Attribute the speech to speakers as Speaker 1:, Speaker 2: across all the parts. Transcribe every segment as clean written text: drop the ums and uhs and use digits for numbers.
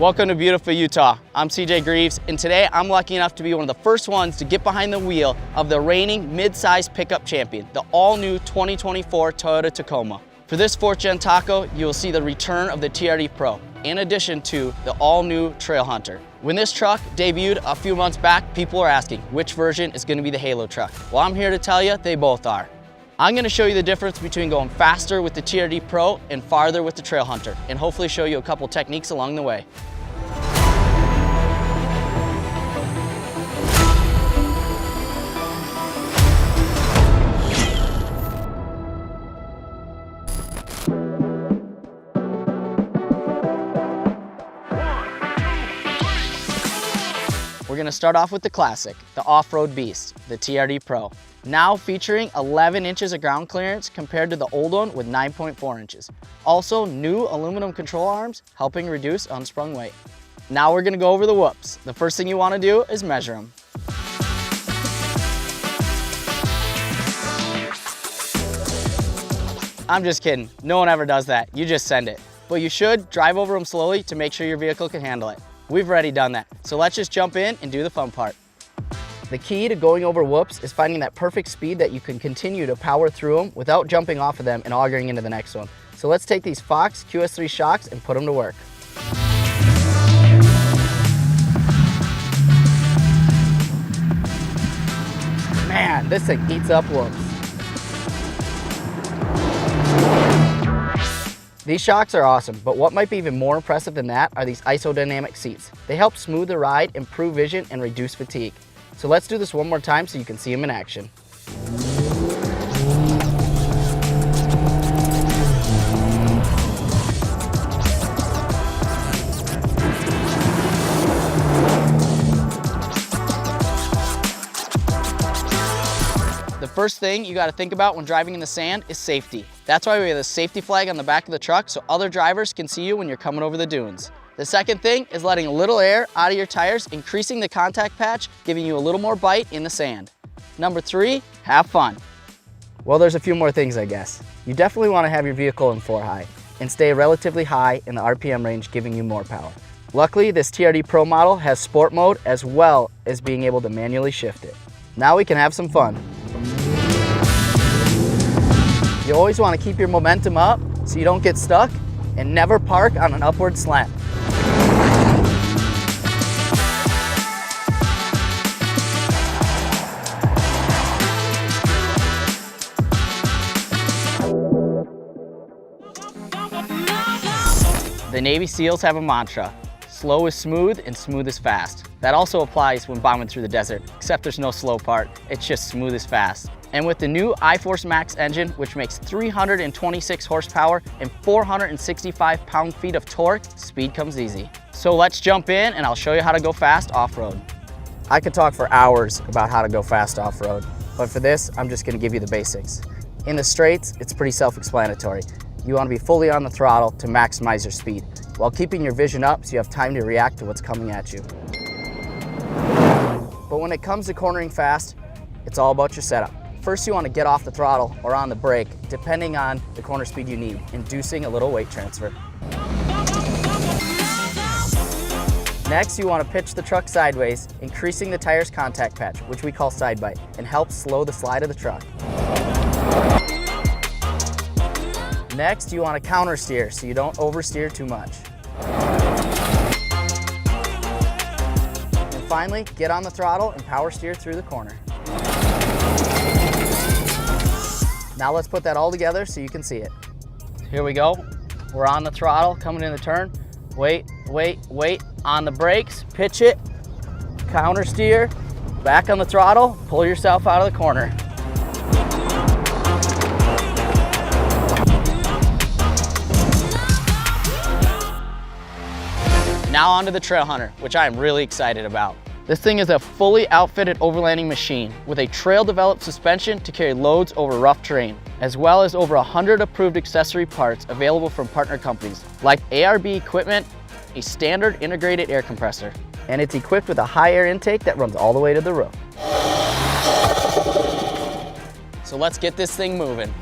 Speaker 1: Welcome to beautiful Utah. I'm CJ Greaves, and today I'm lucky enough to be one of the first ones to get behind the wheel of the reigning mid-size pickup champion, the all-new 2024 Toyota Tacoma. For this 4th Gen Taco, you will see the return of the TRD Pro, in addition to the all-new Trailhunter. When this truck debuted a few months back, people were asking which version is going to be the Halo truck. Well, I'm here to tell you they both are. I'm going to show you the difference between going faster with the TRD Pro and farther with the Trailhunter, and hopefully show you a couple techniques along the way. We're going to start off with the classic, the off-road beast, the TRD Pro. Now featuring 11 inches of ground clearance compared to the old one with 9.4 inches. Also, new aluminum control arms helping reduce unsprung weight. Now we're going to go over the whoops. The first thing you want to do is measure them. I'm just kidding. No one ever does that. You just send it. But you should drive over them slowly to make sure your vehicle can handle it. We've already done that. So let's just jump in and do the fun part. The key to going over whoops is finding that perfect speed that you can continue to power through them without jumping off of them and augering into the next one. So let's take these Fox QS3 shocks and put them to work. Man, this thing eats up whoops. These shocks are awesome, but what might be even more impressive than that are these isodynamic seats. They help smooth the ride, improve vision, and reduce fatigue. So let's do this one more time so you can see them in action. The first thing you got to think about when driving in the sand is safety. That's why we have a safety flag on the back of the truck so other drivers can see you when you're coming over the dunes. The second thing is letting a little air out of your tires, increasing the contact patch, giving you a little more bite in the sand. Number 3, have fun. Well, there's a few more things, I guess. You definitely want to have your vehicle in 4 high and stay relatively high in the RPM range, giving you more power. Luckily, this TRD Pro model has sport mode as well as being able to manually shift it. Now we can have some fun. You always want to keep your momentum up so you don't get stuck, and never park on an upward slant. The Navy SEALs have a mantra: slow is smooth and smooth is fast. That also applies when bombing through the desert, except there's no slow part. It's just smooth as fast. And with the new iForce Max engine, which makes 326 horsepower and 465 pound-feet of torque, speed comes easy. So let's jump in and I'll show you how to go fast off-road. I could talk for hours about how to go fast off-road, but for this, I'm just gonna give you the basics. In the straights, it's pretty self-explanatory. You wanna be fully on the throttle to maximize your speed, while keeping your vision up so you have time to react to what's coming at you. But when it comes to cornering fast, it's all about your setup. First, you want to get off the throttle or on the brake, depending on the corner speed you need, inducing a little weight transfer. Next, you want to pitch the truck sideways, increasing the tire's contact patch, which we call side bite, and help slow the slide of the truck. Next, you want to counter steer so you don't oversteer too much. And finally, get on the throttle and power steer through the corner. Now let's put that all together so you can see it. Here we go. We're on the throttle, coming in the turn. Wait, wait, wait. On the brakes, pitch it, counter steer, back on the throttle, pull yourself out of the corner. Now onto the Trailhunter, which I am really excited about. This thing is a fully outfitted overlanding machine with a trail-developed suspension to carry loads over rough terrain, as well as over 100 approved accessory parts available from partner companies like ARB Equipment, a standard integrated air compressor, and it's equipped with a high air intake that runs all the way to the roof. So let's get this thing moving.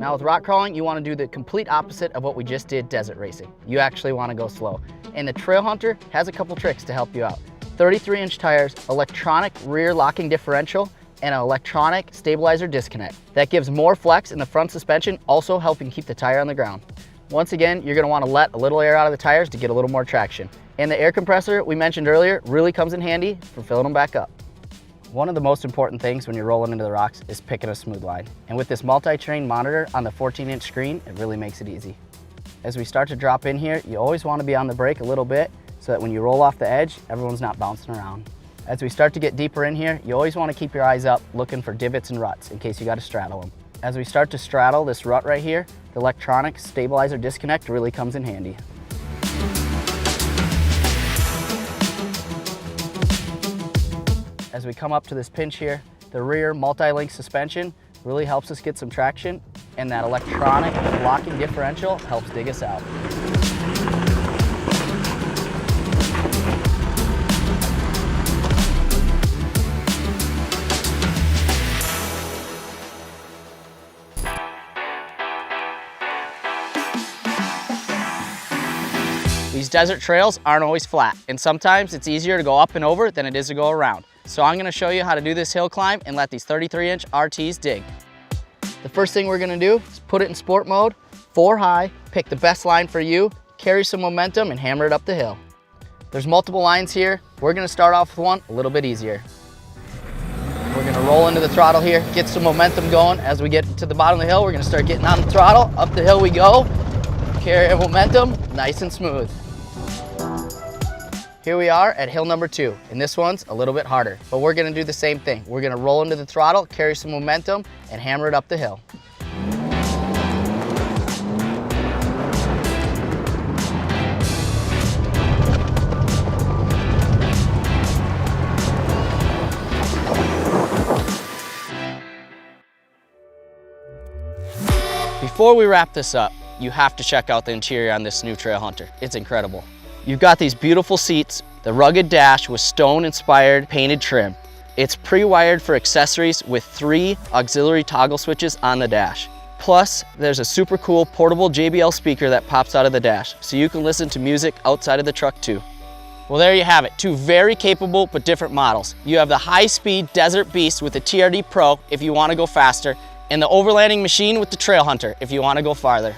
Speaker 1: Now with rock crawling, you want to do the complete opposite of what we just did desert racing. You actually want to go slow. And the Trailhunter has a couple tricks to help you out. 33-inch tires, electronic rear locking differential, and an electronic stabilizer disconnect. That gives more flex in the front suspension, also helping keep the tire on the ground. Once again, you're going to want to let a little air out of the tires to get a little more traction. And the air compressor we mentioned earlier really comes in handy for filling them back up. One of the most important things when you're rolling into the rocks is picking a smooth line. And with this multi-terrain monitor on the 14-inch screen, it really makes it easy. As we start to drop in here, you always want to be on the brake a little bit so that when you roll off the edge, everyone's not bouncing around. As we start to get deeper in here, you always want to keep your eyes up looking for divots and ruts in case you got to straddle them. As we start to straddle this rut right here, the electronic stabilizer disconnect really comes in handy. As we come up to this pinch here, the rear multi-link suspension really helps us get some traction, and that electronic locking differential helps dig us out. These desert trails aren't always flat, and sometimes it's easier to go up and over than it is to go around. So I'm gonna show you how to do this hill climb and let these 33-inch RTs dig. The first thing we're gonna do is put it in sport mode, 4 high, pick the best line for you, carry some momentum, and hammer it up the hill. There's multiple lines here. We're gonna start off with one a little bit easier. We're gonna roll into the throttle here, get some momentum going. As we get to the bottom of the hill, we're gonna start getting on the throttle. Up the hill we go. Carry momentum, nice and smooth. Here we are at hill number 2, and this one's a little bit harder, but we're gonna do the same thing. We're gonna roll into the throttle, carry some momentum, and hammer it up the hill. Before we wrap this up, you have to check out the interior on this new Trailhunter. It's incredible. You've got these beautiful seats, the rugged dash with stone-inspired painted trim. It's pre-wired for accessories with 3 auxiliary toggle switches on the dash. Plus, there's a super cool portable JBL speaker that pops out of the dash, so you can listen to music outside of the truck too. Well, there you have it, 2 very capable but different models. You have the high-speed Desert Beast with the TRD Pro if you want to go faster, and the overlanding machine with the Trailhunter if you want to go farther.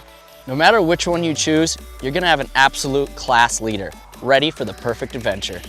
Speaker 1: No matter which one you choose, you're gonna have an absolute class leader, ready for the perfect adventure.